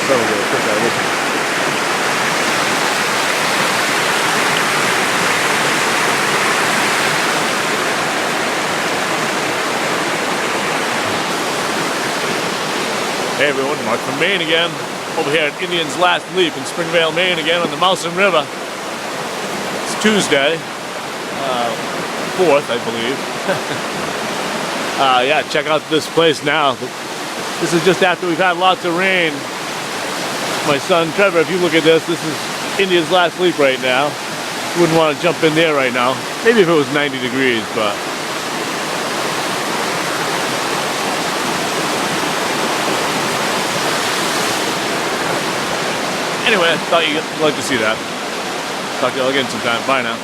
Probably get a quick out of this one. Hey everyone, Mark from Maine again. Over here at Indian's Last Leap in Springvale, Maine again on the Mousam River. It's Tuesday, 4th, I believe. Yeah, check out this place now. This is just after we've had lots of rain. My son Trevor, if you look at this, this is Indian's Last Leap right now. You wouldn't want to jump in there right now. Maybe if it was 90 degrees, but... Anyway, I thought you'd like to see that. Talk to you all again sometime. Bye now.